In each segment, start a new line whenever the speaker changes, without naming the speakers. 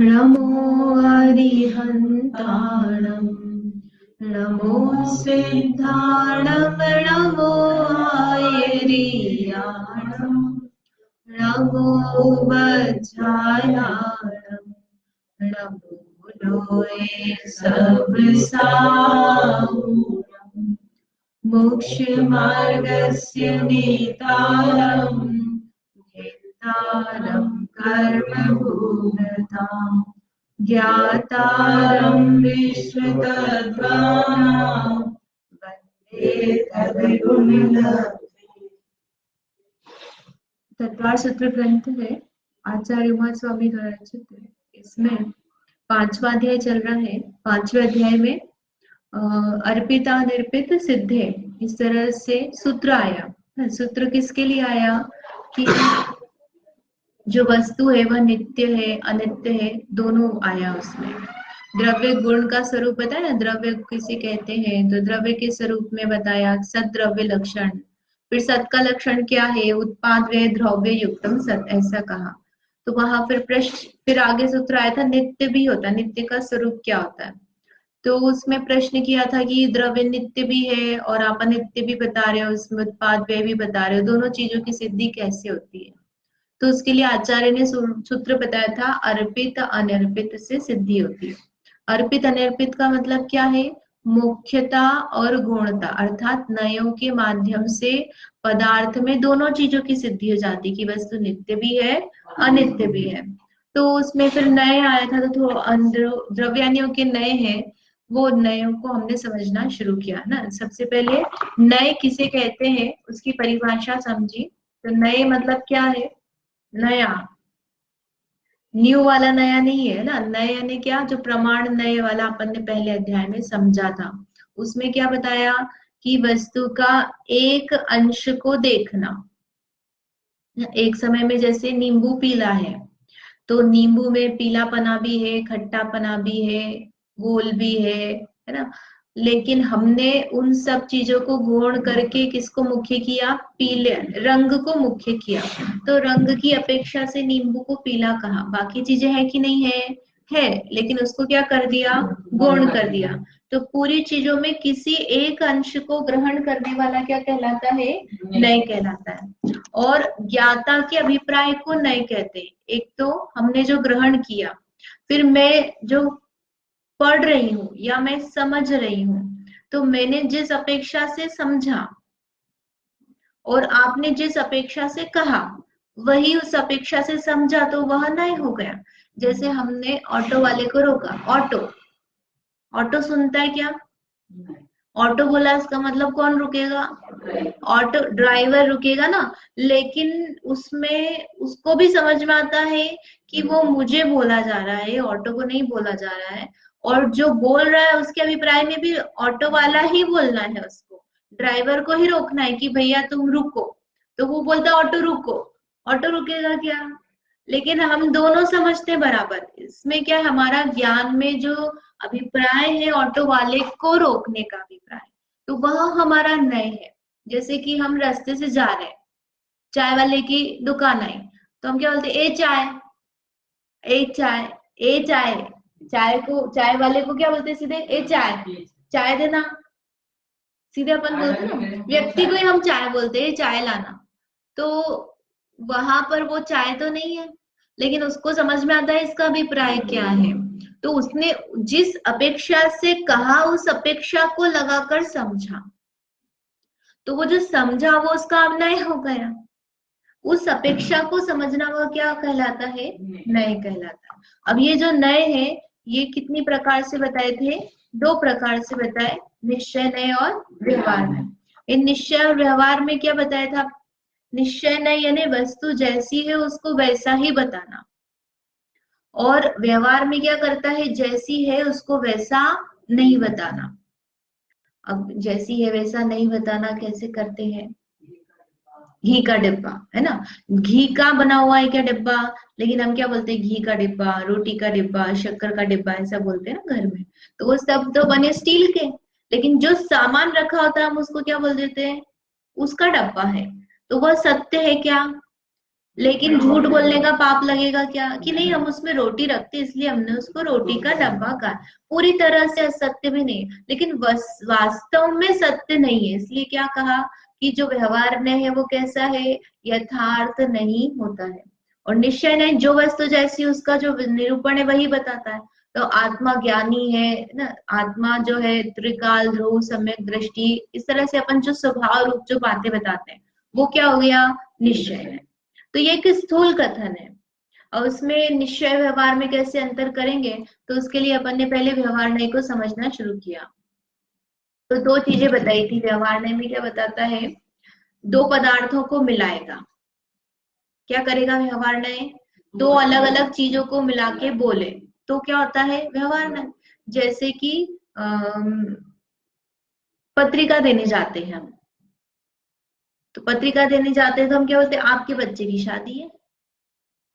नमो अरिहन्ताणं नमो सिद्धाणं नमो आयर्याणं नमो वज्रायाणं नमो लोये सब साहुरम् मोक्षमार्गस्य नेतारं भेदारं कर्मभूगतां ज्ञातारं विश्वतद्वानां वन्दे तद्गुणलब्धे। तत्वार सूत्र ग्रंथ है, आचार्य उमा स्वामी द्वारा रचित है। इसमें 5वां अध्याय चल रहा है। 5वें अध्याय में अर्पिता निर्पित सिद्धे, इस तरह से सूत्र आया। सूत्र किसके लिए आया कि जो वस्तु है वह नित्य है अनित्य है, दोनों आया उसमें। द्रव्य गुण का स्वरूप बताया ना, द्रव्य किसे कहते हैं, तो द्रव्य के स्वरूप में बताया सत द्रव्य लक्षण। फिर सत का लक्षण क्या है, उत्पाद व्यय द्रव्य युक्तम सत, ऐसा कहा। तो वहां फिर प्रश्न, फिर आगे सूत्र आया था नित्य भी होता है, नित्य का स्वरूप क्या होता है। तो उसमें प्रश्न किया था कि द्रव्य नित्य भी है और आप अनित्य भी बता रहे हो, उसमें उत्पाद व्यय भी बता रहे हो, दोनों चीजों की सिद्धि कैसे होती है। तो उसके लिए आचार्य ने सूत्र बताया था, अर्पित अनर्पित से सिद्धि होती है। अर्पित अनर्पित का मतलब क्या है, मुख्यता और गुणता, अर्थात नयों के माध्यम से पदार्थ में दोनों चीजों की सिद्धि हो जाती कि वस्तु नित्य भी है अनित्य भी है। तो उसमें फिर नए आया था, तो द्रव्यानियों के नए हैं, वो नयों को हमने समझना शुरू किया ना। सबसे पहले नए किसे कहते हैं उसकी परिभाषा समझी। तो नए मतलब क्या है, नया, न्यू वाला नया नहीं है ना। नए यानी क्या, जो प्रमाण नए वाला अपन ने पहले अध्याय में समझा था। उसमें क्या बताया कि वस्तु का एक अंश को देखना। एक समय में जैसे नींबू पीला है, तो नींबू में पीलापना भी है, खट्टापना भी है, गोल भी है ना। लेकिन हमने उन सब चीजों को गौण करके किसको मुख्य किया, पीले रंग को मुख्य किया। तो रंग की अपेक्षा से नींबू को पीला कहा, बाकी चीजें हैं कि नहीं है, लेकिन उसको क्या कर दिया, गौण कर दिया। तो पूरी चीजों में किसी एक अंश को ग्रहण करने वाला क्या कहलाता है, नय कहलाता है। और ज्ञाता के अभिप्राय को नय कहते हैं। एक तो हमने जो ग्रहण किया, फिर मैं जो पढ़ रही हूं या मैं समझ रही हूं, तो मैंने जिस अपेक्षा से समझा और आपने जिस अपेक्षा से कहा, वही उस अपेक्षा से समझा, तो वह नय हो गया। जैसे हमने ऑटो वाले को रोका, ऑटो, ऑटो सुनता है क्या, ऑटो बोला इसका मतलब कौन रुकेगा, ऑटो ड्राइवर रुकेगा ना। लेकिन उसमें उसको भी समझ में आता है कि वो मुझे बोला जा रहा है, ऑटो को नहीं बोला जा रहा है। और जो बोल रहा है उसके अभिप्राय में भी ऑटो वाला ही बोलना है, उसको ड्राइवर को ही रोकना है कि भैया तुम रुको। तो वो बोलता ऑटो रुको, ऑटो रुकेगा क्या। लेकिन हम दोनों समझते बराबर। इसमें क्या, हमारा ज्ञान में जो अभिप्राय है ऑटो वाले को रोकने का अभिप्राय, तो वह हमारा नय है। जैसे कि हम रास्ते से जा रहे हैं, चाय वाले की दुकान आई, तो हम क्या बोलते, ए चाय, ए चाय, ए चाय। चाय को, चाय वाले को क्या बोलते, सीधे ए चाय, चाय देना, सीधे अपन बोलते ना। व्यक्ति को ही हम चाय बोलते हैं, चाय लाना। तो वहां पर वो चाय तो नहीं है, लेकिन उसको समझ में आता है इसका अभिप्राय क्या है। तो उसने जिस अपेक्षा से कहा, उस अपेक्षा को लगाकर समझा, तो वो जो समझा वो उसका नय हो गया। उस अपेक्षा को समझना वह क्या कहलाता है, नय कहलाता है। अब ये जो नय है, ये कितनी प्रकार से बताए थे, 2 प्रकार से बताए, निश्चय नय और व्यवहार नय। इन निश्चय और व्यवहार में क्या बताया था, निश्चय नय यानी वस्तु जैसी है उसको वैसा ही बताना, और व्यवहार में क्या करता है, जैसी है उसको वैसा नहीं बताना। अब जैसी है वैसा नहीं बताना कैसे करते हैं, घी का डिब्बा है ना, घी का बना हुआ है क्या डिब्बा, लेकिन हम क्या बोलते हैं, घी का डिब्बा, रोटी का डिब्बा, शक्कर का डिब्बा, ऐसा बोलते हैं ना घर में। तो वो सब तो बने स्टील के, लेकिन जो सामान रखा होता है हम उसको क्या बोल देते हैं, उसका डब्बा है। तो वह सत्य है क्या, लेकिन झूठ बोलने का पाप लगेगा क्या, कि नहीं हम उसमें रोटी रखते इसलिए हमने उसको रोटी का डब्बा कहा। पूरी तरह से असत्य भी नहीं, लेकिन वास्तव में सत्य नहीं है, इसलिए क्या कहा कि जो व्यवहार में है वो कैसा है, यथार्थ नहीं होता है। और निश्चय नहीं, जो वस्तु जैसी उसका जो निरूपण है वही बताता है। तो आत्मा ज्ञानी है ना, आत्मा जो है त्रिकाल ध्रुव सम्यक दृष्टि, इस तरह से अपन जो स्वभाव रूप जो बातें बताते हैं वो क्या हो गया, निश्चय है। तो ये एक स्थूल कथन है। और उसमें निश्चय व्यवहार में कैसे अंतर करेंगे, तो उसके लिए अपन ने पहले व्यवहार नय को समझना शुरू किया। तो दो चीजें बताई थी। व्यवहार नय में क्या बताता है, दो पदार्थों को मिलाएगा। क्या करेगा व्यवहार नय, दो अलग अलग चीजों को मिला के बोले तो क्या होता है व्यवहार नय। जैसे कि पत्रिका देने जाते हैं हम, तो पत्रिका देने जाते हैं तो हम क्या बोलते हैं, आपके बच्चे की शादी है,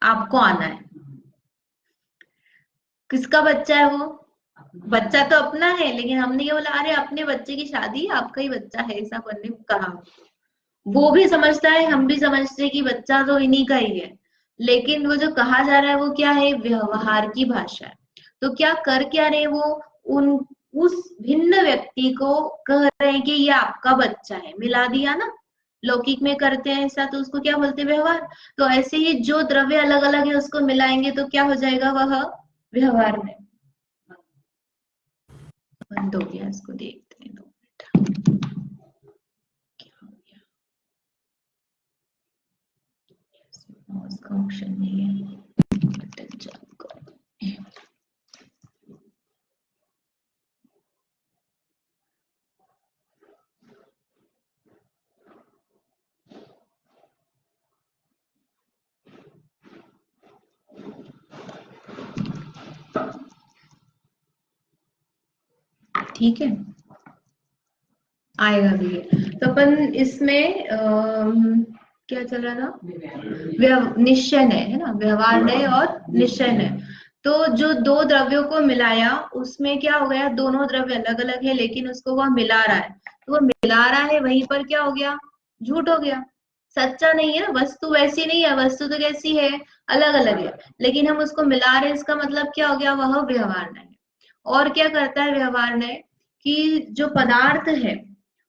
आपको आना है। किसका बच्चा है वो, बच्चा तो अपना है, लेकिन हमने क्या बोला, अरे अपने बच्चे की शादी है, आपका ही बच्चा है, ऐसा बनने कहा। वो भी समझता है, हम भी समझते हैं कि बच्चा तो इन्हीं का ही है, लेकिन वो जो कहा जा रहा है वो क्या है, व्यवहार की भाषा है। तो क्या कर क्या रहे वो, उन उस भिन्न व्यक्ति को कह रहे हैं कि ये आपका बच्चा है, मिला दिया ना। लौकिक में करते हैं ऐसा, तो उसको क्या बोलते हैं, व्यवहार। तो ऐसे ही जो द्रव्य अलग अलग है उसको मिलाएंगे तो क्या हो जाएगा, वह व्यवहार में। बंद हो गया, इसको देखते हैं 2 मिनट। क्या हो गया, उसका ऑप्शन नहीं है। ठीक है, आएगा भी। तो अपन इसमें क्या चल रहा था, निश्चय नय है ना, व्यवहार नय और निश्चय नय। तो जो दो द्रव्यों को मिलाया उसमें क्या हो गया, दोनों द्रव्य अलग अलग है लेकिन उसको वह मिला रहा है, तो वो मिला रहा है वहीं पर क्या हो गया, झूठ हो गया, सच्चा नहीं है ना। वस्तु वैसी नहीं है, वस्तु तो कैसी है, अलग अलग है, लेकिन हम उसको मिला रहे हैं, इसका मतलब क्या हो गया, वह व्यवहार नय। और क्या करता है व्यवहार नय, कि जो पदार्थ है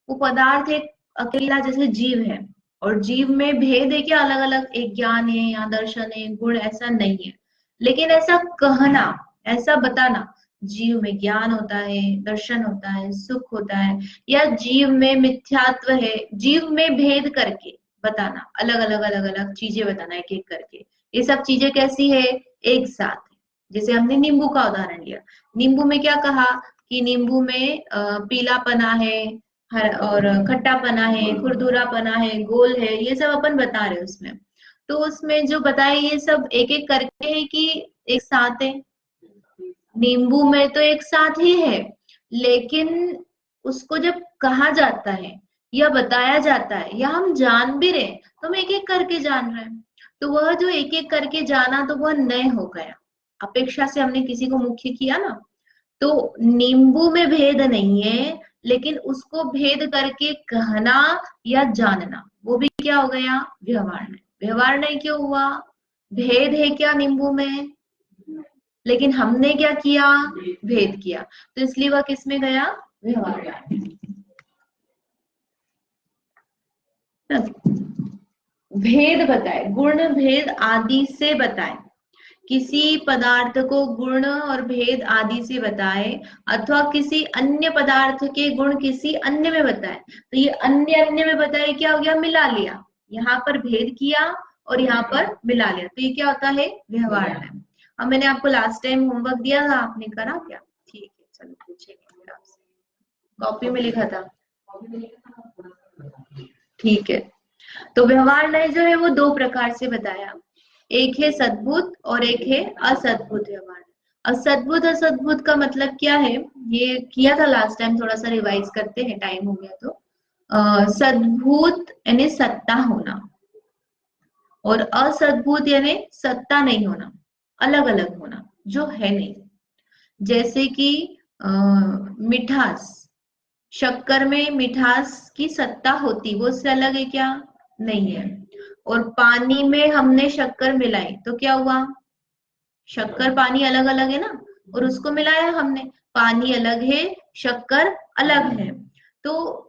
वो पदार्थ एक अकेला जैसे जीव है, और जीव में भेद है क्या, अलग अलग, एक ज्ञान है या दर्शन है, गुण, ऐसा नहीं है। लेकिन ऐसा कहना, ऐसा बताना, जीव में ज्ञान होता है, दर्शन होता है, सुख होता है, या जीव में मिथ्यात्व है, जीव में भेद करके बताना, अलग अलग अलग अलग चीजें बताना एक एक करके, ये सब चीजें कैसी है, एक साथ है। जैसे हमने नींबू का उदाहरण लिया, नींबू में क्या कहा कि नींबू में पीलापना है, और खट्टापना है, खुरदुरापना है, गोल है, ये सब अपन बता रहे हैं उसमें। तो उसमें जो बताए ये सब एक एक करके है कि एक साथ है, नींबू में तो एक साथ ही है, लेकिन उसको जब कहा जाता है या बताया जाता है या हम जान भी रहे तो हम एक एक करके जान रहे हैं, तो वह जो एक एक करके जाना तो वह नय हो गया। अपेक्षा से हमने किसी को मुख्य किया ना, तो नींबू में भेद नहीं है, लेकिन उसको भेद करके कहना या जानना वो भी क्या हो गया, व्यवहार नहीं। व्यवहार नहीं क्यों हुआ, भेद है क्या नींबू में, लेकिन हमने क्या किया, भेद किया, तो इसलिए वह किस में गया, व्यवहार में। भेद बताए, गुण भेद आदि से बताए, किसी पदार्थ को गुण और भेद आदि से बताए, अथवा किसी अन्य पदार्थ के गुण किसी अन्य में बताए, तो ये अन्य अन्य में बताए क्या हो गया, मिला लिया, यहाँ पर भेद किया और यहाँ पर मिला लिया, तो ये क्या होता है, व्यवहार है। अब मैंने आपको लास्ट टाइम होमवर्क दिया था, आपने करा क्या, ठीक है, चलो पूछेंगे आपसे, कॉपी में लिखा था, ठीक है। तो व्यवहार नय जो है वो दो प्रकार से बताया, एक है सद्भुत और एक है असद्भुत व्यवहार। असद्भुत असद्भुत का मतलब क्या है, ये किया था लास्ट टाइम, थोड़ा सा रिवाइज करते हैं, टाइम हो गया तो। सद्भुत यानी सत्ता होना, और असद्भुत यानी सत्ता नहीं होना, अलग अलग होना, जो है नहीं। जैसे कि मिठास, शक्कर में मिठास की सत्ता होती, वो उससे अलग है क्या, नहीं है। और पानी में हमने शक्कर मिलाई तो क्या हुआ, शक्कर पानी अलग अलग है ना, और उसको मिलाया हमने, पानी अलग है शक्कर अलग है। तो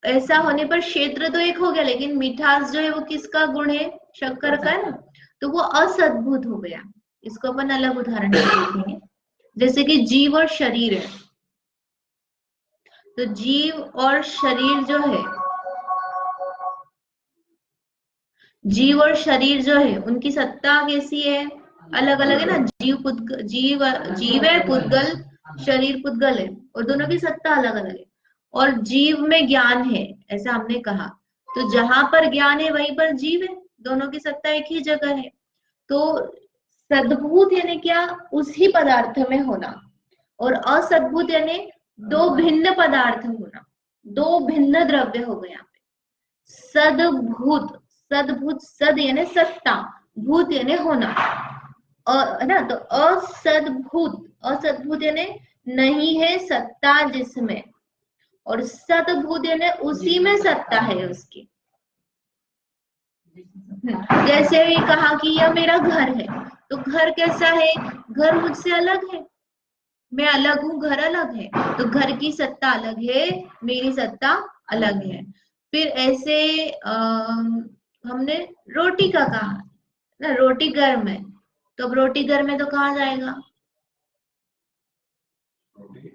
ऐसा होने पर क्षेत्र तो एक हो गया, लेकिन मिठास जो है वो किसका गुण है, शक्कर का है ना, तो वो असद्भुत हो गया। इसको अपन अलग उदाहरण से देखेंगे, जैसे कि जीव और शरीर है, तो जीव और शरीर जो है, जीव और शरीर जो है उनकी सत्ता कैसी है, अलग अलग है ना। जीव है पुद्गल, शरीर पुद्गल है, और दोनों की सत्ता अलग अलग है। और जीव में ज्ञान है ऐसा हमने कहा, तो जहां पर ज्ञान है वहीं पर जीव है, दोनों की सत्ता एक ही जगह है। तो सद्भूत यानी क्या, उसी पदार्थ में होना, और असद्भुत यानी दो भिन्न पदार्थ होना, दो भिन्न द्रव्य हो गए यहाँ पे। सद्भूत, सद्भूत, सद यानी सत्ता, भूत यानी होना, है ना। तो असद्भूत, असद्भूत यानी नहीं है सत्ता जिसमें, और सद्भूत यानी उसी में सत्ता है उसकी। जैसे ही कहा कि यह मेरा घर है, तो घर कैसा है, घर मुझसे अलग है, मैं अलग हूं, घर अलग है, तो घर की सत्ता अलग है, मेरी सत्ता अलग है। फिर ऐसे हमने रोटी का कहा ना, रोटी गर्म है, तो अब रोटी गर्म है तो कहाँ जाएगा,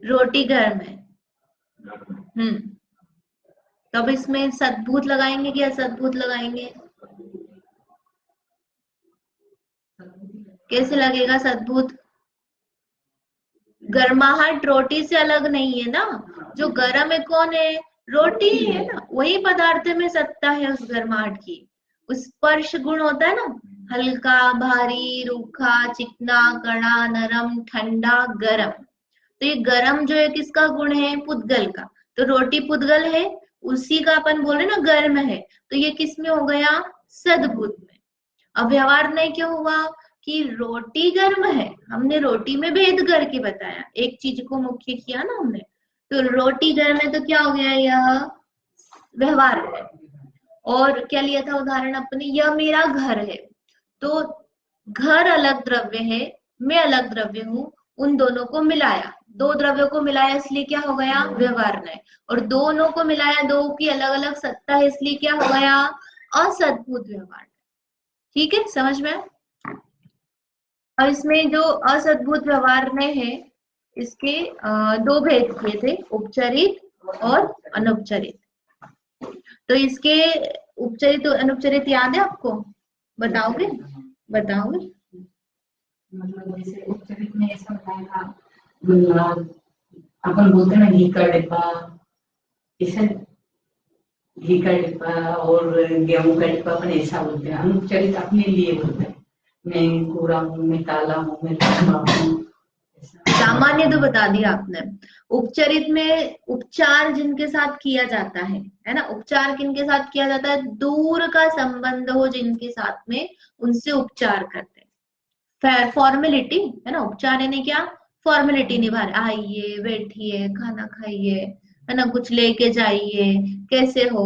रोटी गर्म है। तो अब इसमें सद्भूत लगाएंगे कि असद्भूत लगाएंगे, कैसे लगेगा सद्भूत, गर्माहट रोटी से अलग नहीं है ना, जो गर्म है कौन है, रोटी ही है ना, वही पदार्थ में सत्ता है उस गर्माहट की। उस स्पर्श गुण होता है ना, हल्का, भारी, रूखा, चिकना, कड़ा, नरम, ठंडा, गरम। तो ये गरम जो है किसका गुण है, पुद्गल का। तो रोटी पुद्गल है, उसी का अपन बोल रहे ना गर्म है, तो ये किस में हो गया, सद्भूत में। अब व्यवहार नहीं क्यों हुआ कि रोटी गर्म है, हमने रोटी में भेद करके बताया, एक चीज को मुख्य किया ना हमने, तो रोटी गर्म है तो क्या हो गया, यह व्यवहार है। और क्या लिया था उदाहरण अपने, यह मेरा घर है, तो घर अलग द्रव्य है, मैं अलग द्रव्य हूं, उन दोनों को मिलाया, दो द्रव्यों को मिलाया, इसलिए क्या हो गया, व्यवहार है। और दोनों को मिलाया, दो की अलग अलग सत्ता है, इसलिए क्या हो गया, असद्भुत व्यवहार। ठीक है, समझ में। और इसमें जो असद्भुत व्यवहार में है, इसके दो भेद किए थे, उपचरित और अनौपचारिक। तो इसके उपचरित और अनौपचारिक याद है आपको, बताओगे, बताओगे।
मतलब जैसे उपचरित में ऐसा बताया था, मतलब अपन बोलते हैं ना घी का डिब्बा, इसे घी का डिब्बा और गेहूं का डिब्बा अपन ऐसा बोलते हैं, अनुपचरित अपने लिए बोलते हैं, मैं पूरा हूँ, मैं काला हूँ, मैं लंबा हूँ।
सामान्य तो बता दिया आपने। उपचरित में उपचार जिनके साथ किया जाता है ना, उपचार किनके साथ किया जाता है, दूर का संबंध हो जिनके साथ में, उनसे उपचार करते हैं। फॉर्मेलिटी है ना, उपचार यानी क्या, फॉर्मेलिटी निभा रहे, आइए बैठिए खाना खाइए, है ना, कुछ लेके जाइए, कैसे हो।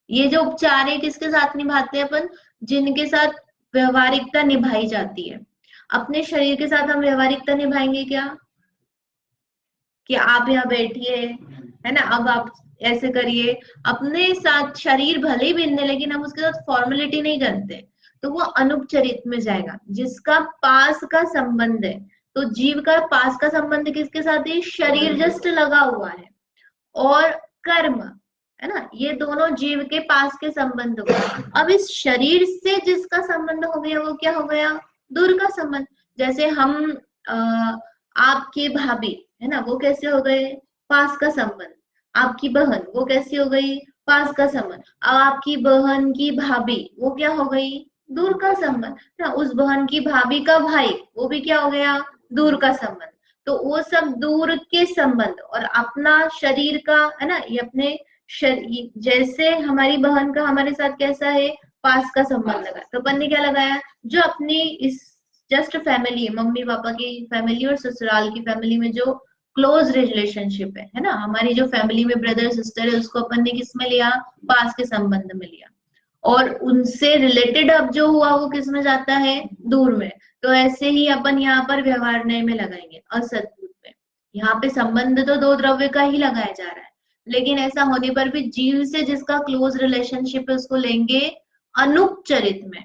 ये जो उपचार है किसके साथ निभाते हैं अपन, जिनके साथ व्यवहारिकता निभाई जाती है। अपने शरीर के साथ हम व्यवहारिकता निभाएंगे क्या, कि आप यहाँ बैठिए, है ना, अब आप ऐसे करिए, अपने साथ शरीर भले ही भिन्न है, लेकिन हम उसके साथ फॉर्मेलिटी नहीं करते, तो वो अनुपचरित में जाएगा, जिसका पास का संबंध है। तो जीव का पास का संबंध किसके साथ है, शरीर जस्ट लगा हुआ है, और कर्म, है ना, ये दोनों जीव के पास के संबंध हो। अब इस शरीर से जिसका संबंध हो गया वो क्या हो गया, दूर का संबंध। जैसे हम आपके भाभी, है ना, वो कैसे हो गए, पास का संबंध। आपकी बहन, वो कैसी हो गई, पास का संबंध। अब आपकी बहन की भाभी, वो क्या हो गई, दूर का संबंध ना। उस बहन की भाभी का भाई, वो भी क्या हो गया, दूर का संबंध। तो वो सब दूर के संबंध, और अपना शरीर का, है ना, ये अपने शरीर, जैसे हमारी बहन का हमारे साथ कैसा है, पास का संबंध लगा, तो अपन ने क्या लगाया, जो अपनी इस जस्ट फैमिली है, मम्मी पापा की फैमिली और ससुराल की फैमिली में जो क्लोज रिलेशनशिप है ना, हमारी जो फैमिली में ब्रदर सिस्टर है, उसको अपन ने किस में लिया, पास के संबंध में लिया। और उनसे रिलेटेड अब जो हुआ वो किस में जाता है, दूर में। तो ऐसे ही अपन यहाँ पर व्यवहारण्य में लगाएंगे असद्भुत में। यहाँ पे संबंध तो दो द्रव्य का ही लगाया जा रहा है, लेकिन ऐसा होने पर भी जीव से जिसका क्लोज रिलेशनशिप है उसको लेंगे अनुपचरित में,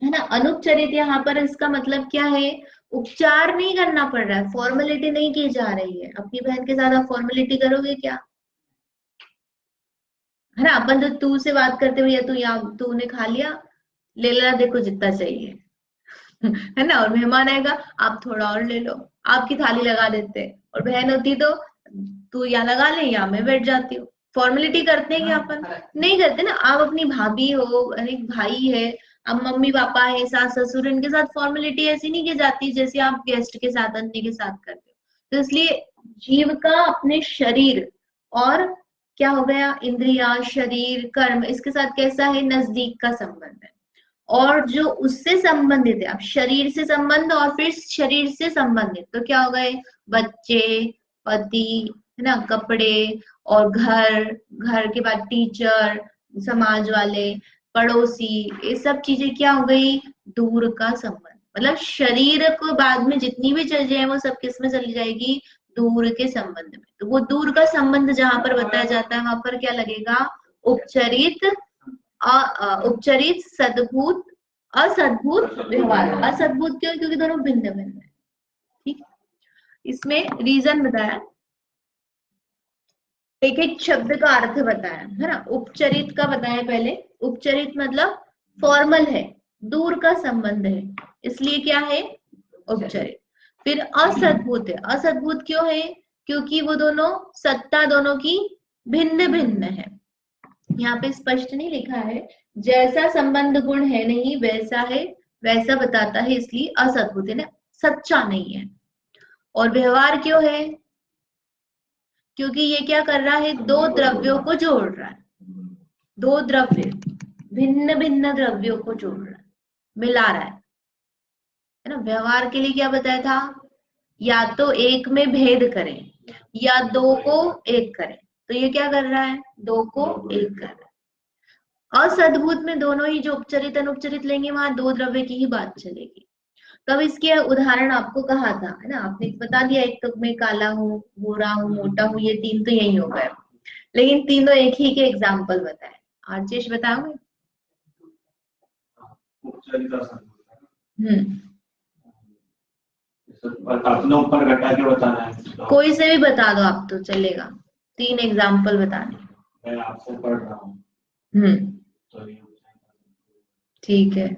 है ना। अनुपचरित यहाँ पर इसका मतलब क्या है, उपचार नहीं करना पड़ रहा है, फॉर्मेलिटी नहीं की जा रही है। अपनी बहन के साथ आप फॉर्मेलिटी करोगे क्या, है ना। अपन तो तू से बात करते हुए, तू यहाँ तूने खा लिया, ले लेना देखो जितना चाहिए है ना। और मेहमान आएगा, आप थोड़ा और ले लो, आपकी थाली लगा देते। और बहन होती तो तू यहाँ लगा ले या मैं बैठ जाती हूँ। फॉर्मेलिटी करते हैं क्या अपन, नहीं करते ना। आप अपनी भाभी हो, एक भाई है, अब मम्मी पापा है, सास ससुर, इनके साथ फॉर्मेलिटी ऐसी नहीं की जाती जैसे आप गेस्ट के साथ, अन्य के साथ करते हो। तो इसलिए जीव का अपने शरीर और क्या हो गया, इंद्रिया, शरीर, कर्म, इसके साथ कैसा है, नजदीक का संबंध है। और जो उससे संबंधित है, अब शरीर से संबंध और फिर शरीर से संबंधित तो क्या हो गए, बच्चे, पति, है ना, कपड़े और घर, घर के बाद टीचर, समाज वाले, पड़ोसी, ये सब चीजें क्या हो गई, दूर का संबंध। मतलब शरीर को बाद में जितनी भी चीजें हैं वो सब किस में चली जाएगी, दूर के संबंध में। तो वो दूर का संबंध जहां पर बताया जाता है वहां पर क्या लगेगा, उपचरित, उपचरित, सद्भूत, असद्भूत व्यवहार। असद्भूत क्यों, क्योंकि दोनों भिन्न भिन्न है। ठीक, इसमें रीजन बताया, एक एक शब्द का अर्थ बताया, है ना। उपचरित का बताया पहले, उपचरित मतलब फॉर्मल है, दूर का संबंध है, इसलिए क्या है, उपचरित। फिर असद्भुत है, असद्भुत क्यों है, क्योंकि वो दोनों सत्ता दोनों की भिन्न भिन्न है। यहाँ पे स्पष्ट नहीं लिखा है, जैसा संबंध गुण है नहीं वैसा है, वैसा बताता है, इसलिए असद्भुत है ना, सच्चा नहीं है। और व्यवहार क्यों है, क्योंकि ये क्या कर रहा है, दो द्रव्यों को जोड़ रहा है, दो द्रव्य, भिन्न भिन्न द्रव्यों को जोड़ रहा है, मिला रहा है ना। व्यवहार के लिए क्या बताया था, या तो एक में भेद करें या दो को एक करें। तो ये क्या कर रहा है, दो को एक कर रहा है। असद्भुत में दोनों ही जो उपचरित अनुपचरित लेंगे वहां दो द्रव्य की ही बात चलेगी। तब इसके उदाहरण आपको कहा था, है ना, आपने बता दिया, एक तो मैं काला हूँ, गोरा हूँ, मोटा हूँ, ये तीन तो यही हो गए, लेकिन तीनों एक ही के एग्जाम्पल बताए। आशीष बताओगे।
अपने ऊपर घटा के बताना है,
कोई से भी बता दो आप तो चलेगा, 3 एग्जाम्पल बताने।
मैं आपसे पढ़ रहा हूँ,
तो ठीक है।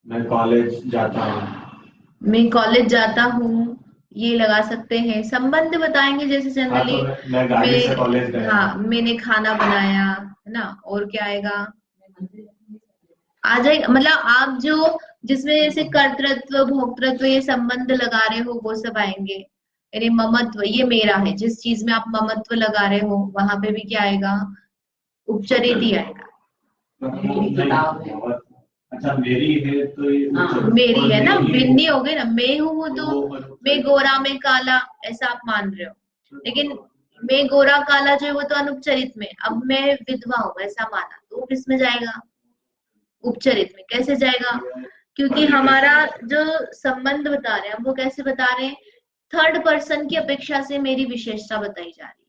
मैं कॉलेज जाता हूँ,
मैं कॉलेज जाता हूँ, ये लगा सकते हैं। संबंध बताएंगे जैसे जनरली,
मैं गाड़ी से कॉलेज गया,
हाँ, मैंने खाना बनाया, है ना। और क्या आएगा, आ जाएगा, मतलब आप जो जिसमें जैसे कर्तृत्व, भोक्तृत्व, ये संबंध लगा रहे हो वो सब आएंगे। अरे ममत्व, ये मेरा है, जिस चीज में आप ममत्व लगा रहे हो वहां पे भी क्या आएगा, उपचरित ही आएगा।
अच्छा मेरी है तो ये
मेरी है ना, भिन्नी हो गई ना, मैं हूँ तो मैं गोरा में काला ऐसा आप मान रहे हो, लेकिन मैं गोरा काला जो है वो तो अनुपचरित में। अब मैं विधवा हूँ ऐसा माना, तो वो किस में जाएगा, उपचरित में। कैसे जाएगा, क्योंकि हमारा जो संबंध बता रहे हैं हम वो कैसे बता रहे हैं, थर्ड पर्सन की अपेक्षा से मेरी विशेषता बताई जा रही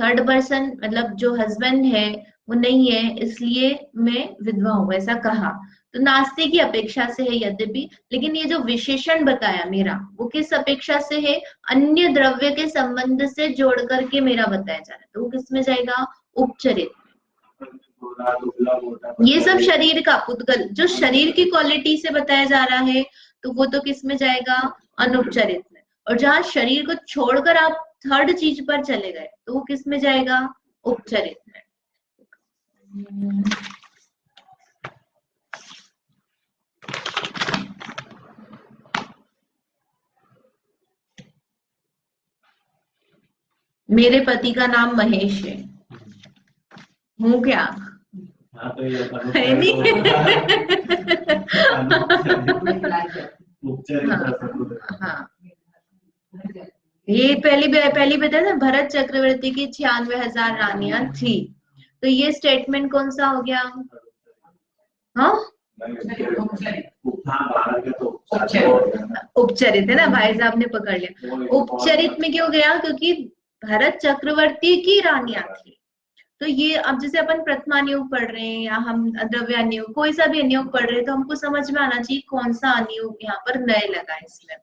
है। थर्ड पर्सन मतलब जो हस्बैंड है वो नहीं है, इसलिए मैं विधवा हूं ऐसा कहा, तो नास्ते की अपेक्षा से है यद्यपि, लेकिन ये जो विशेषण बताया मेरा वो किस अपेक्षा से है, अन्य द्रव्य के संबंध से जोड़ करके मेरा बताया जा रहा है, तो वो किस में जाएगा, उपचरित। ये सब शरीर का पुद्गल, जो शरीर की क्वालिटी से बताया जा रहा है, तो वो तो किस में जाएगा, अनुपचरित में। और जहां शरीर को छोड़कर आप थर्ड चीज पर चले गए तो वो किस में जाएगा, उपचरित में। मेरे पति का नाम महेश है, हूँ क्या, है नहीं हाँ, ये पहली बताया ना, भरत चक्रवर्ती की 96,000 रानियां थी। तो ये स्टेटमेंट कौन सा हो गया? हाँ, उपचरित है ना, भाई साहब ने पकड़ लिया। उपचरित में क्यों गया? क्योंकि भरत चक्रवर्ती की रानियां थी। तो ये अब जैसे अपन प्रथमा नियोग पढ़ रहे हैं या हम द्रव्यानुयोग, कोई सा भी अनुयोग पढ़ रहे हैं, तो हमको समझ में आना चाहिए कौन सा अनुयोग यहाँ पर नए लगा है इसमें।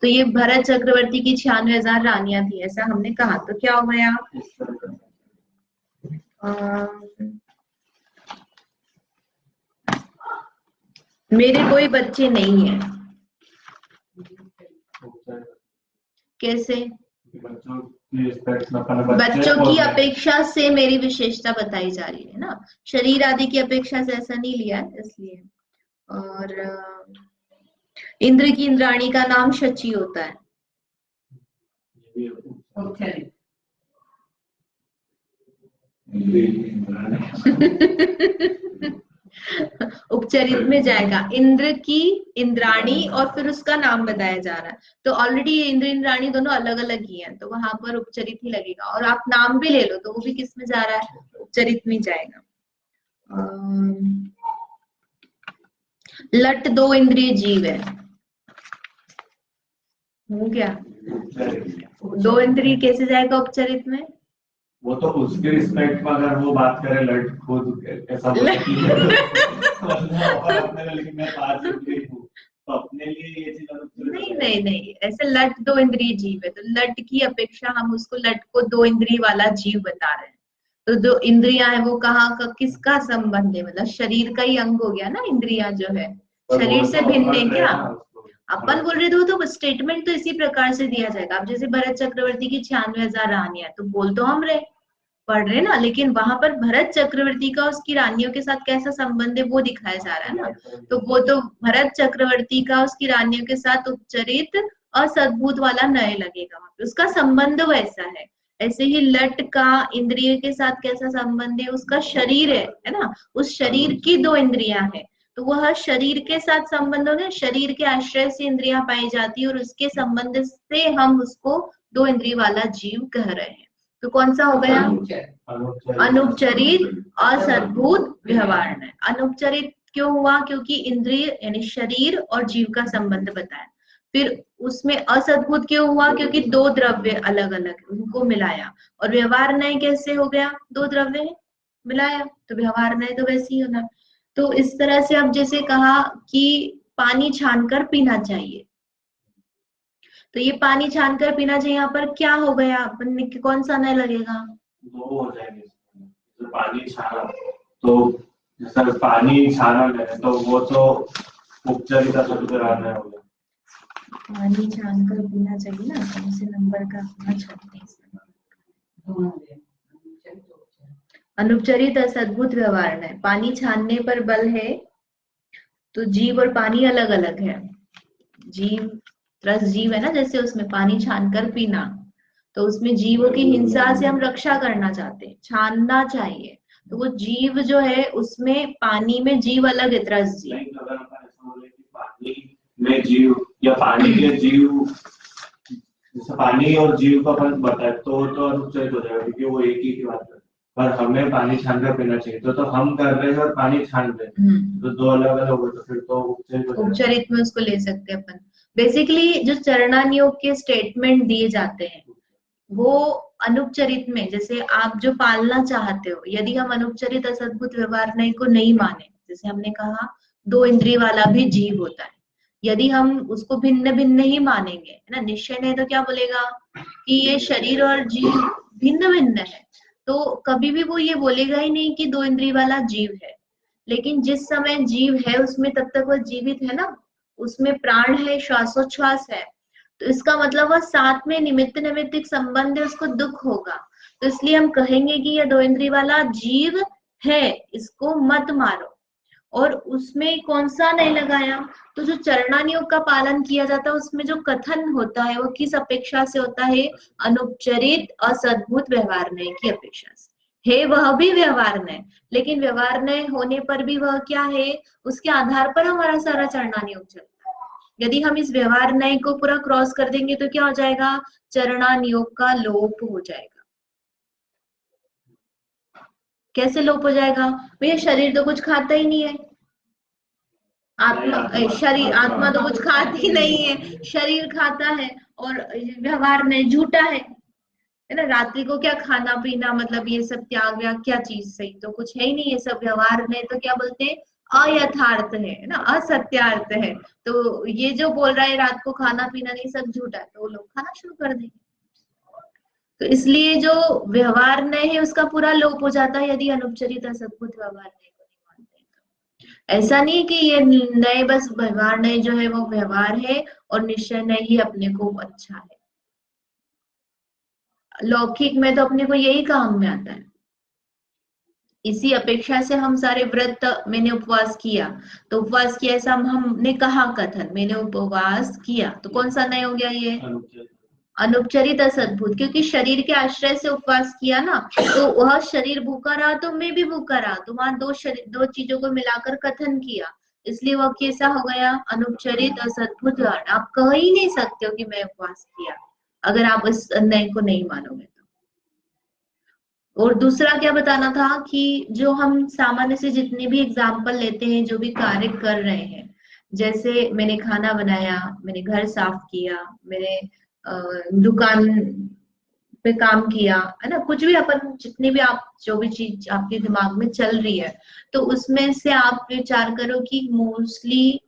तो ये भरत चक्रवर्ती की 96,000 रानियां थी, ऐसा हमने कहा। तो क्या हो गया? मेरे कोई बच्चे नहीं है। कैसे? बच्चों की अपेक्षा से मेरी विशेषता बताई जा रही है ना, शरीर आदि की अपेक्षा से ऐसा नहीं लिया है इसलिए। और इंद्र की इंद्राणी का नाम शची होता है। उपचरित में जाएगा इंद्र की इंद्राणी और फिर उसका नाम बताया जा रहा है। तो ऑलरेडी इंद्र इंद्राणी दोनों अलग अलग ही हैं, तो वहां पर उपचरित ही लगेगा। और आप नाम भी ले लो तो वो भी किस में जा रहा है? उपचरित में जाएगा। लट 2 इंद्रिय जीव है, हो गया। 2 इंद्रिय कैसे जाएगा उपचरित में?
वो तो उसके रिस्पेक्ट में अगर वो बात करे, लट खुद ऐसा और अपने लिए, लेकिन मैं 5 इंद्रिय हूँ तो अपने लिए ये चीज नहीं,
ऐसे लट 2 इंद्रिय जीव है, तो लट की अपेक्षा हम उसको, लट को 2 इंद्रिय वाला जीव बता रहे हैं। तो जो इंद्रियां है वो कहाँ का, किसका संबंध है? मतलब शरीर का ही अंग हो गया ना इंद्रियां जो है, शरीर से भिन्न है क्या? अपन बोल रहे थे तो स्टेटमेंट तो इसी प्रकार से दिया जाएगा। अब जैसे भरत चक्रवर्ती की 96,000 रानियां, तो बोल तो हम रहे, पढ़ रहे ना, लेकिन वहां पर भरत चक्रवर्ती का उसकी रानियों के साथ कैसा संबंध है वो दिखाया जा रहा है ना। तो वो तो भरत चक्रवर्ती का उसकी रानियों के साथ उपचरित और सद्भूत वाला नए लगेगा, वहां पे उसका संबंध वैसा है। ऐसे ही लट का इंद्रिय के साथ कैसा संबंध है? उसका शरीर है ना, उस शरीर की 2 इंद्रियां हैं, तो वह शरीर के साथ संबंध हो गया। शरीर के आश्रय से इंद्रियां पाई जाती है और उसके संबंध से हम उसको 2 इंद्रिय वाला जीव कह रहे हैं। तो कौन सा हो गया? अनुपचरित असद्भुत व्यवहार है। अनुपचरित क्यों हुआ? क्योंकि इंद्रिय यानी शरीर और जीव का संबंध बताया। फिर उसमें असद्भुत क्यों हुआ? क्योंकि 2 द्रव्य अलग अलग उनको मिलाया। और व्यवहार नय कैसे हो गया? 2 द्रव्य मिलाया तो व्यवहार नय तो वैसे ही होना। तो इस तरह से अब जैसे कहा कि पानी छानकर पीना चाहिए, तो ये पानी छानकर पीना चाहिए, यहाँ पर क्या हो गया? अपन कौन सा नय लगेगा?
2 हो जाएंगे। तो पानी छाना, तो जैसा पानी छाना है तो वो तो उपचरित असद्भुत रहना होगा।
पानी छानकर पीना चाहिए ना, कौन से नंबर का अपना छानते हैं? अनुपचरित असद्भुत व्यवहार है। पानी छानने पर बल है, तो जीव और पानी अलग अलग है। जीव त्रस जीव है ना, जैसे उसमें पानी छानकर पीना, तो उसमें जीवों की हिंसा से हम रक्षा करना चाहते हैं, छानना चाहिए। तो वो जीव जो है उसमें पानी में जीव अलग है, त्रस जीव।
अगर अपन ऐसा बोले कि पानी में जीव या पानी के जीव, जैसे पानी और जीव का अपन बताए तो अनुपचरित हो जाएगा, क्योंकि वो एक ही की बात है। पर हमें पानी छानकर पीना चाहिए, तो हम कर रहे हैं और पानी छान रहे हैं, तो 2 अलग अलग हो गए, तो फिर तो
उपचरित में उसको ले सकते हैं अपन। बेसिकली जो चरणानियोग के स्टेटमेंट दिए जाते हैं वो अनुपचरित में, जैसे आप जो पालना चाहते हो, यदि हम अनुपचरित असद्भुत व्यवहार नहीं को नहीं माने, जैसे हमने कहा 2 इंद्रिय वाला भी जीव होता है, यदि हम उसको भिन्न भिन्न ही मानेंगे, है ना, निश्चय नहीं तो क्या बोलेगा कि ये शरीर और जीव भिन्न भिन्न है, तो कभी भी वो ये बोलेगा ही नहीं कि 2 इंद्रिय वाला जीव है। लेकिन जिस समय जीव है उसमें तब तक वह जीवित है ना, उसमें प्राण है, श्वासोच्छ्वास है, तो इसका मतलब वह साथ में निमित्त नैमित्तिक संबंध है, उसको दुख होगा। तो इसलिए हम कहेंगे कि यह 2 इंद्रिय वाला जीव है, इसको मत मारो। और उसमें कौन सा नहीं लगाया? तो जो चरणानियोग का पालन किया जाता है उसमें जो कथन होता है वो किस अपेक्षा से होता है? अनुपचरित असद्भुत व्यवहार नय की अपेक्षा से है। वह भी व्यवहार नय, लेकिन व्यवहार नय होने पर भी वह क्या है? उसके आधार पर हमारा सारा चरणानियोग चलता है। यदि हम इस व्यवहार नय को पूरा क्रॉस कर देंगे तो क्या हो जाएगा, चरणा नियोग का लोप हो जाएगा। कैसे लोप हो जाएगा, भैया शरीर तो कुछ खाता ही नहीं है, शरीर आत्मा तो कुछ खाती नहीं है, शरीर खाता है, और व्यवहार नहीं झूठा है ना। रात्रि को क्या खाना पीना, मतलब ये सब त्याग व्याग क्या चीज सही तो कुछ है ही नहीं, ये सब व्यवहार में तो क्या बोलते हैं, अयथार्थ है ना, असत्यार्थ है। तो ये जो बोल रहा है रात को खाना पीना नहीं सब झूठा है, तो वो लोग खाना शुरू कर देंगे। तो इसलिए जो व्यवहार नहीं है उसका पूरा लोप हो जाता है यदि अनुपचरित असद्भुत व्यवहार नहीं को नहीं मानते हैं। ऐसा नहीं कि ये नए बस व्यवहार नहीं जो है वो व्यवहार है और निश्चय नहीं ही अपने को अच्छा है। लौकिक में तो अपने को यही काम में आता है। इसी अपेक्षा से हम सारे व्रत, मैंने उपवास किया तो उपवास किया ऐसा हमने कहा कथन, मैंने उपवास किया तो कौन सा नहीं हो गया, ये अनुपचरित असद्भुत, क्योंकि शरीर के आश्रय से उपवास किया ना, तो वह शरीर भूखा रहा तो मैं भी भूखा रहा, तो वहां दो चीजों को मिलाकर कथन किया, इसलिए वह कैसा हो गया, अनुपचरित असद्भुत। आप कह ही नहीं सकते हो कि मैं उपवास किया अगर आप इस नए को नहीं मानोगे तो। और दूसरा क्या बताना था कि जो हम सामान्य से जितने भी एग्जाम्पल लेते हैं, जो भी कार्य कर रहे हैं, जैसे मैंने खाना बनाया, मैंने घर साफ किया, मैंने दुकान पे काम किया, है ना, कुछ भी अपन जितनी भी आप जो भी चीज आपके दिमाग में चल रही है, तो उसमें से आप विचार करो कि मोस्टली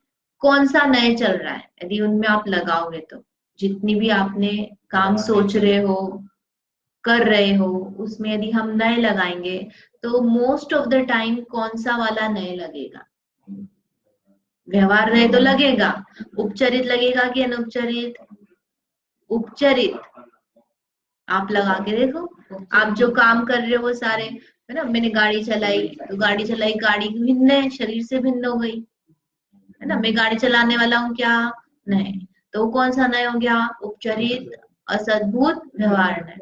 कौन सा नए चल रहा है। यदि उनमें आप लगाओगे तो जितनी भी आपने काम सोच रहे हो, कर रहे हो, उसमें यदि हम नए लगाएंगे तो मोस्ट ऑफ द टाइम कौन सा वाला नए लगेगा, व्यवहार नए तो लगेगा। उपचरित लगेगा कि अनुपचरित, उपचरित। आप लगा के देखो, आप जो काम कर रहे हो वो सारे, है ना, मैंने गाड़ी चलाई तो गाड़ी भिन्न है, शरीर से भिन्न हो गई, है ना, मैं गाड़ी चलाने वाला हूँ क्या, नहीं, तो कौन सा नए हो गया, उपचरित असद्भुत व्यवहार नए।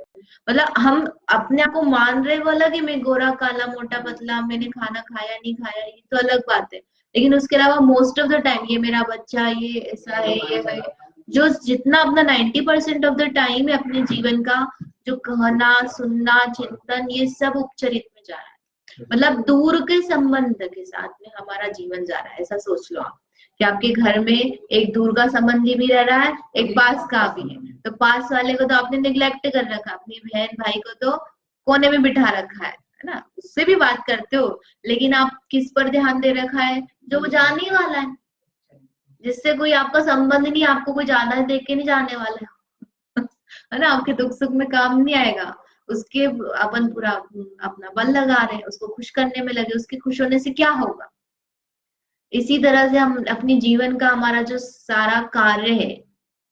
मतलब हम अपने आप को मान रहे वाला कि मैं गोरा काला मोटा पतला, मैंने खाना खाया नहीं खाया, ये तो अलग बात है, लेकिन उसके अलावा मोस्ट ऑफ द टाइम ये मेरा बच्चा, ये ऐसा है, ये है, जो जितना अपना 90% ऑफ द टाइम है अपने जीवन का, जो कहना सुनना चिंतन, ये सब उपचरित में जा रहा है। मतलब दूर के संबंध के साथ में हमारा जीवन जा रहा है, ऐसा सोच लो आप कि आपके घर में एक दूर का संबंधी भी रह रहा है, एक पास का भी है, तो पास वाले को तो आपने निग्लेक्ट कर रखा, अपनी बहन भाई को तो कोने में बिठा रखा है ना, उससे भी बात करते हो, लेकिन आप किस पर ध्यान दे रखा है, जो वो जाने वाला है, जिससे कोई आपका संबंध नहीं, आपको कोई ज्यादा देख के नहीं जाने वाला है ना, आपके दुख सुख में काम नहीं आएगा, उसके अपन पूरा अपना बल लगा रहे हैं, उसको खुश करने में लगे, उसके खुश होने से क्या होगा। इसी तरह से हम अपने जीवन का हमारा जो सारा कार्य है,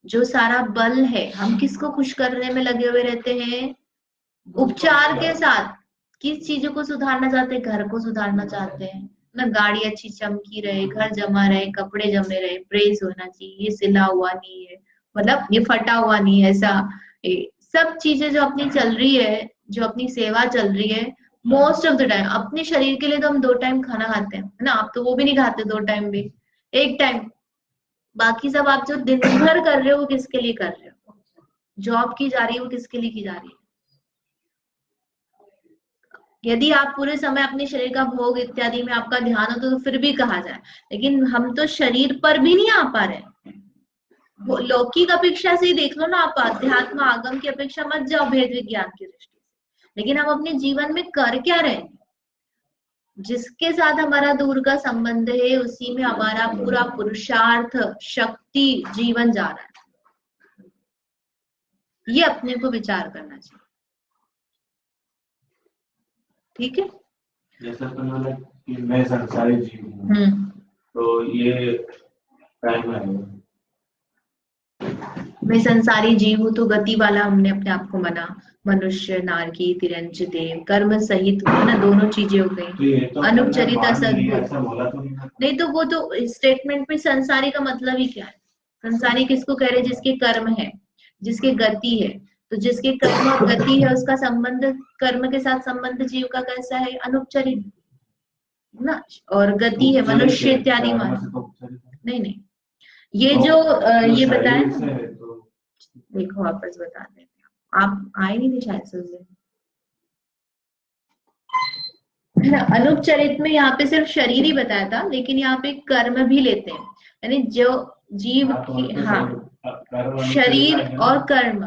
जो सारा बल है, हम किसको खुश करने में लगे हुए रहते हैं, उपचार के साथ। किस चीजों को सुधारना चाहते हैं, घर को सुधारना चाहते हैं ना, गाड़ी अच्छी चमकी रहे, घर जमा रहे, कपड़े जमे रहे, प्रेस होना चाहिए, ये सिला हुआ नहीं है, मतलब ये फटा हुआ नहीं है, ऐसा सब चीजें जो अपनी चल रही है, जो अपनी सेवा चल रही है, मोस्ट ऑफ द टाइम अपने शरीर के लिए तो हम 2 टाइम खाना खाते हैं, है ना, आप तो वो भी नहीं खाते 2 टाइम भी, 1 टाइम। बाकी सब आप जो दिन भर कर रहे हो वो किसके लिए कर रहे हो, जॉब की जा रही है वो किसके लिए की जा रही है। यदि आप पूरे समय अपने शरीर का भोग इत्यादि में आपका ध्यान हो तो फिर भी कहा जाए, लेकिन हम तो शरीर पर भी नहीं आ पा रहे। लौकिक अपेक्षा से ही देख लो ना आप, अध्यात्म आगम की अपेक्षा मत जाओ भेद विज्ञान की दृष्टि से, लेकिन हम अपने जीवन में कर क्या रहे हैं, जिसके साथ हमारा दूर का संबंध है उसी में हमारा पूरा पुरुषार्थ शक्ति जीवन जा रहा है, ये अपने को विचार करना चाहिए। ठीक है,
जैसा तुमने कि मैं संसारी जीव हूँ, तो ये टाइम है,
मैं संसारी जीव हूँ तो गति वाला हमने अपने आप को मना, मनुष्य नारकी तिरंज देव कर्म सहित हो ना, दोनों चीजें हो गई,
तो
अनुपचरित असद्भुत।
तो
नहीं तो वो तो स्टेटमेंट में संसारी का मतलब ही क्या है, संसारी किसको कह रहे, जिसके कर्म है, जिसके गति है, तो जिसके कर्म और गति है उसका संबंध कर्म के साथ संबंध जीव का कैसा है, अनुपचरित ना, और गति है मनुष्य इत्यादि मान, नहीं ये जो ये बताया
शरीर से
ना,
है तो
देखो वापस बता देते हैं, आप आए नहीं थे शायद से उस दिन, है ना। अनुपचरित में यहाँ पे सिर्फ शरीर ही बताया था, लेकिन यहाँ पे कर्म भी लेते हैं, यानी जो जीव
हाँ, तो
की,
उनको
हाँ,
कर्म अनुचरित
शरीर
आएंगे ना।
और कर्म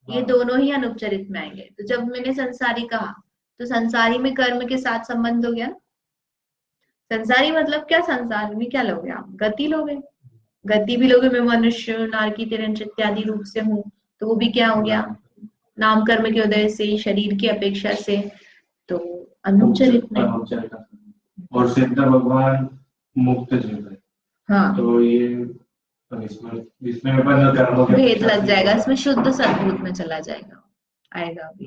ये
हाँ,
दोनों ही अनुपचरित में आएंगे। तो जब मैंने संसारी कहा, तो संसारी में कर्म के साथ संबंध हो गया ना। संसारी मतलब क्या, संसार में क्या लोगे आप, गति लोगे, गति भी लोगे, मैं मनुष्य नारकी तिरंज इत्यादि रूप से हूँ, तो वो भी क्या हो गया, नाम कर्म के उदय से, शरीर की अपेक्षा से, तो अनुपचरित में।
अनुचरित। और सिद्ध भगवान मुक्त जीव है,
हाँ,
तो ये तो इसमें इसमें अपन कर्मों के
भेद
अपेक्षा
लग
से
जाएगा,
होगा।
इसमें शुद्ध सद्भूत में चला जाएगा, आएगा अभी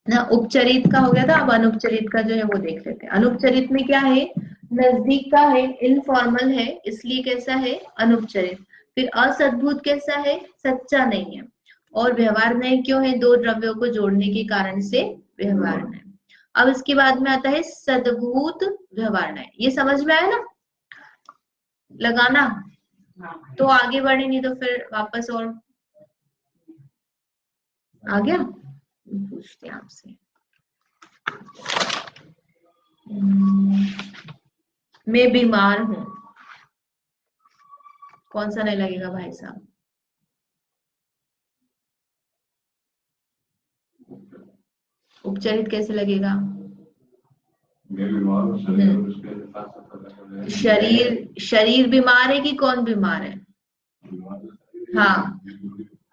ना। उपचरित का हो गया था, अब अनुपचरित का जो है वो देख लेते हैं। अनुपचरित में क्या है, नजदीक का है, इनफॉर्मल है, इसलिए कैसा है, अनुपचरित। फिर असद्भूत कैसा है, सच्चा नहीं है, और व्यवहार नहीं क्यों है, दो द्रव्यों को जोड़ने के कारण से व्यवहार नहीं। अब इसके बाद में आता है सद्भूत व्यवहार नहीं। ये समझ में आया ना, लगाना,
हाँ,
तो आगे बढ़े, नहीं तो फिर वापस और आ गया। पूछते हैं आपसे, मैं बीमार हूं, कौन सा नहीं लगेगा भाई साहब, उपचरित कैसे लगेगा, शरीर, शरीर बीमार है कि कौन बीमार है, हाँ,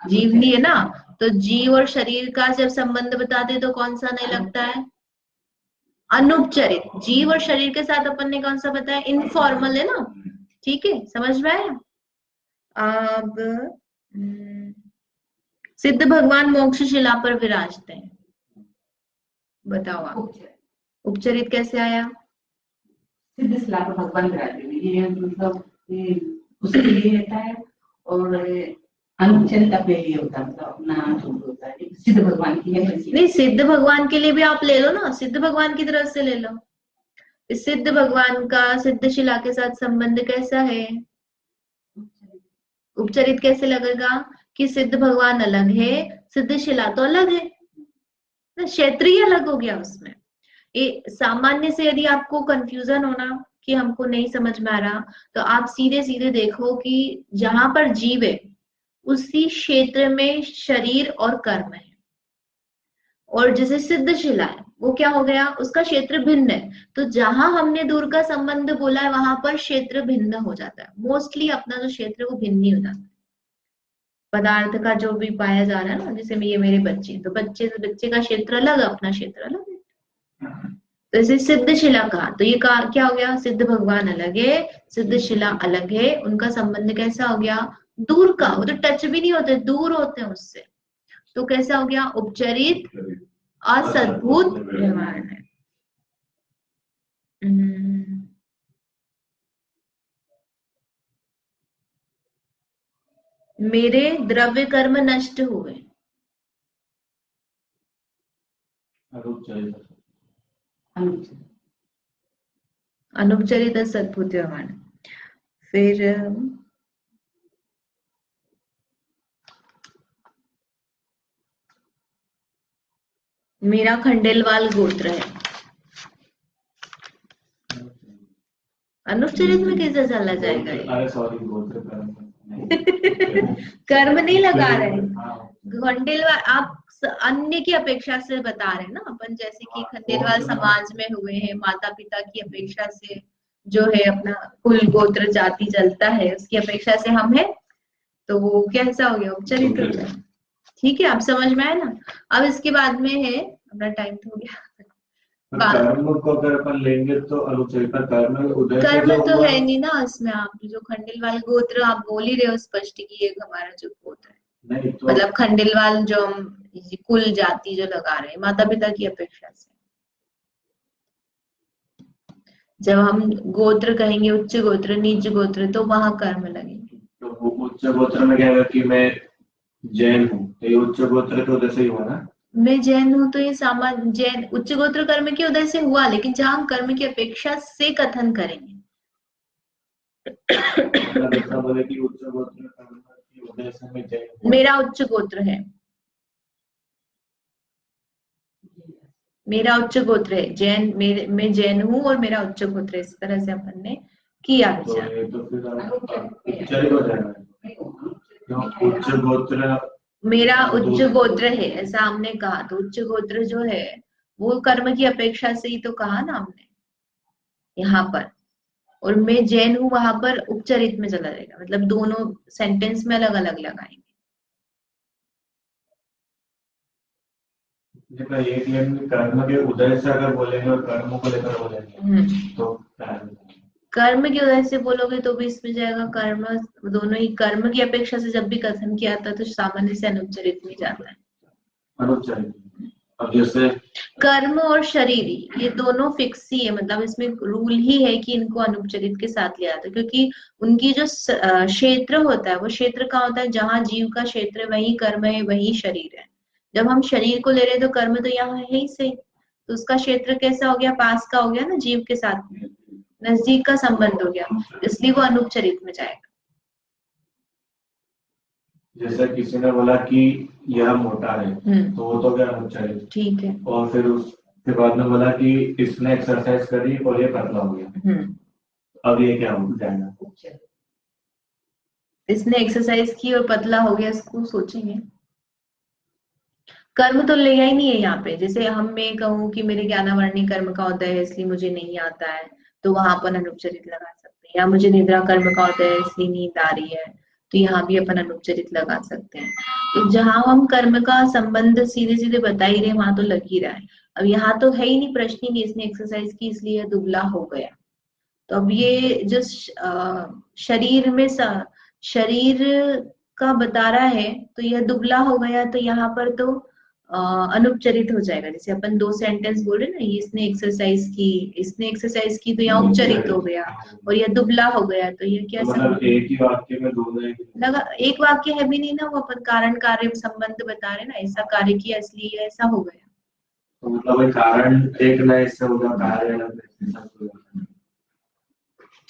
जीवनी है ना, तो जीव और शरीर का जब संबंध बताते तो कौन सा नहीं लगता है, अनुपचरित। जीव और शरीर के साथ अपन ने कौन सा बताया, इनफॉर्मल है ना, ठीक है, समझ में आया। अब सिद्ध भगवान मोक्ष शिला पर विराजते हैं, बताओ आप, उपचरित कैसे आया,
सिद्ध शिला पर भगवान विराजते हैं, ये मतलब ये उसके लिए रहता है, और अनुचरित अपने लिए होता है, मतलब अपना जो होता है सिद्ध भगवान की है।
नहीं, सिद्ध भगवान के लिए भी आप ले लो ना, सिद्ध भगवान की तरफ से ले लो। सिद्ध भगवान का सिद्ध शिला के साथ संबंध कैसा है, उपचरित कैसे लगेगा, कि सिद्ध भगवान अलग है, सिद्ध शिला तो अलग है ना, क्षेत्रीय अलग हो गया उसमें। ये सामान्य से यदि आपको कंफ्यूजन होना कि हमको नहीं समझ में आ रहा, तो आप सीधे सीधे देखो कि जहां पर जीव है उसी क्षेत्र में शरीर और कर्म है, और जैसे सिद्ध शिला है वो क्या हो गया, उसका क्षेत्र भिन्न है, तो जहां हमने दूर का संबंध बोला है वहां पर क्षेत्र भिन्न हो जाता है, मोस्टली अपना जो क्षेत्र है वो भिन्न ही हो जाता है। पदार्थ का जो भी पाया जा रहा है ना, जैसे ये मेरे बच्चे, तो बच्चे का क्षेत्र अलग, अपना क्षेत्र अलग है। तो इसे सिद्ध शिला कहा, तो ये कहा क्या हो गया, सिद्ध भगवान अलग है, सिद्ध शिला अलग है, उनका संबंध कैसा हो गया, दूर का, वो तो टच भी नहीं होते, दूर होते हैं उससे, तो कैसा हो गया, उपचरित असद्भुत व्यवहार है। मेरे द्रव्य कर्म नष्ट हुए, अनुपचरित असद्भुत व्यवहार। फिर मेरा खंडेलवाल गोत्र है, अनुपचरित में कैसे चला जाएगा ये,
अरे सॉरी, गोत्र
कर्म नहीं लगा रहे, खंडेलवाल आप अन्य की अपेक्षा से बता रहे हैं ना, अपन जैसे कि खंडेलवाल समाज में हुए हैं, माता पिता की अपेक्षा से जो है अपना कुल गोत्र जाति जलता है उसकी अपेक्षा से हम है, तो वो कैसा हो गया, उपचरित हो गया। ठीक है, आप समझ में आए ना। अब इसके बाद में है, अपना टाइम तो हो गया,
कर्म को अगर अपन लेंगे तो अनुचरित कर्म उदय से
कर्म
जो
तो
हुआ,
है नहीं ना इसमें, आप जो खंडेलवाल गोत्र आप बोल ही रहे हो स्पष्ट कि ये हमारा जो गोत्र है,
नहीं तो
मतलब खंडेलवाल जो हम कुल जाति जो लगा रहे हैं माता पिता की अपेक्षा से, जब हम गोत्र कहेंगे उच्च गोत्र नीच गोत्र, तो वहां कर्म लगेंगे।
तो उच्च गोत्र में क्या है कि मैं जैन हूँ, तो ये उच्च गोत्र तो उदय से ही हुआ ना।
मैं जैन हूं, तो ये सामान्य जैन उच्च गोत्र कर्म के उदय से हुआ, लेकिन जहां हम कर्म की अपेक्षा से कथन करेंगे,
मतलब ऐसा बोले कि उच्च गोत्र कर्म की वजह से मैं जैन हूँ।
मेरा उच्च गोत्र है, मेरा उच्च गोत्र है, जैन, मैं जैन हूँ और मेरा उच्च गोत्र है, इस तरह से अपन ने किया
तो
विचार।
ये तो फिर उच्चरित हो जाएगा, क्यों उच्च गोत्र
मेरा उच्च गोत्र है ऐसा हमने कहा, तो उच्च गोत्र जो है वो कर्म की अपेक्षा से ही तो कहा ना हमने यहाँ पर, और मैं जैन हूँ वहां पर उपचरित में चला जाएगा, मतलब दोनों सेंटेंस में अलग अलग लगाएंगे।
देखो एक लेन कर्म के उदय से अगर बोलेंगे और कर्मों को लेकर बोलेंगे तो क्या है?
कर्म की वजह से बोलोगे तो भी इसमें जाएगा कर्म, दोनों ही कर्म की अपेक्षा से जब भी कथन किया था तो सामान्य से अनुपचरित में जाता है।
अनुपचरित। अब जैसे
कर्म और शरीर ये दोनों फिक्स ही है, मतलब इसमें रूल ही है कि इनको अनुपचरित के साथ लिया जाता है, क्योंकि उनकी जो क्षेत्र होता है वो क्षेत्र कहाँ होता है, जहां जीव का क्षेत्र वही कर्म है वही शरीर है। जब हम शरीर को ले रहे हैं तो कर्म तो यहाँ है ही से, तो उसका क्षेत्र कैसा हो गया, पास का हो गया ना, जीव के साथ में नजदीक का संबंध हो गया, इसलिए वो अनुपचरित में जाएगा।
जैसे किसी ने बोला कि यह मोटा है तो वो तो क्या अनुपचरित, ठीक है, और फिर उसके बाद में बोला कि इसने एक्सरसाइज करी और ये पतला हो गया, अब ये क्या हो जाएगा?
इसने एक्सरसाइज की और पतला हो गया, इसको सोचेंगे कर्म तो लेगा ही नहीं है यहाँ पे। जैसे हम मैं कहूँ कि मेरे ज्ञानावरणी कर्म का होता है इसलिए मुझे नहीं आता है, तो वहां पर अनुपचरित लगा सकते हैं, या मुझे निद्रा कर्म का होता है इसलिए नींद आ रही है, तो यहाँ भी अपन अनुपचरित लगा सकते हैं। तो जहां हम कर्म का संबंध सीधे सीधे बता ही रहे वहां तो लग ही रहा है। अब यहाँ तो है ही नहीं, प्रश्न ही नहीं, इसने एक्सरसाइज की इसलिए दुबला हो गया। तो अब ये जो शरीर में शरीर का बता रहा है तो यह दुबला हो गया, तो यहाँ पर तो अनुपचरित हो जाएगा। जैसे अपन दो सेंटेंस बोले ना, इसने एक्सरसाइज की, इसने एक्सरसाइज की, तो यहाँ उपचरित हो गया, और यह दुबला हो गया तो ये क्या
मतलब एक ही वाक्य में दोनों
लगा, एक वाक्य है भी नहीं ना, वो अपन कारण कार्य संबंध बता रहे ना, ऐसा कार्य किया इसलिए ऐसा हो गया,
तो मतलब कारण एक ना ऐसा होगा, कार्य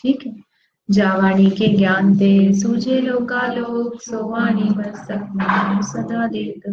ठीक है। जावाणी के ज्ञान ते सूझे लोका लोक, सोवाणी बस सदा देत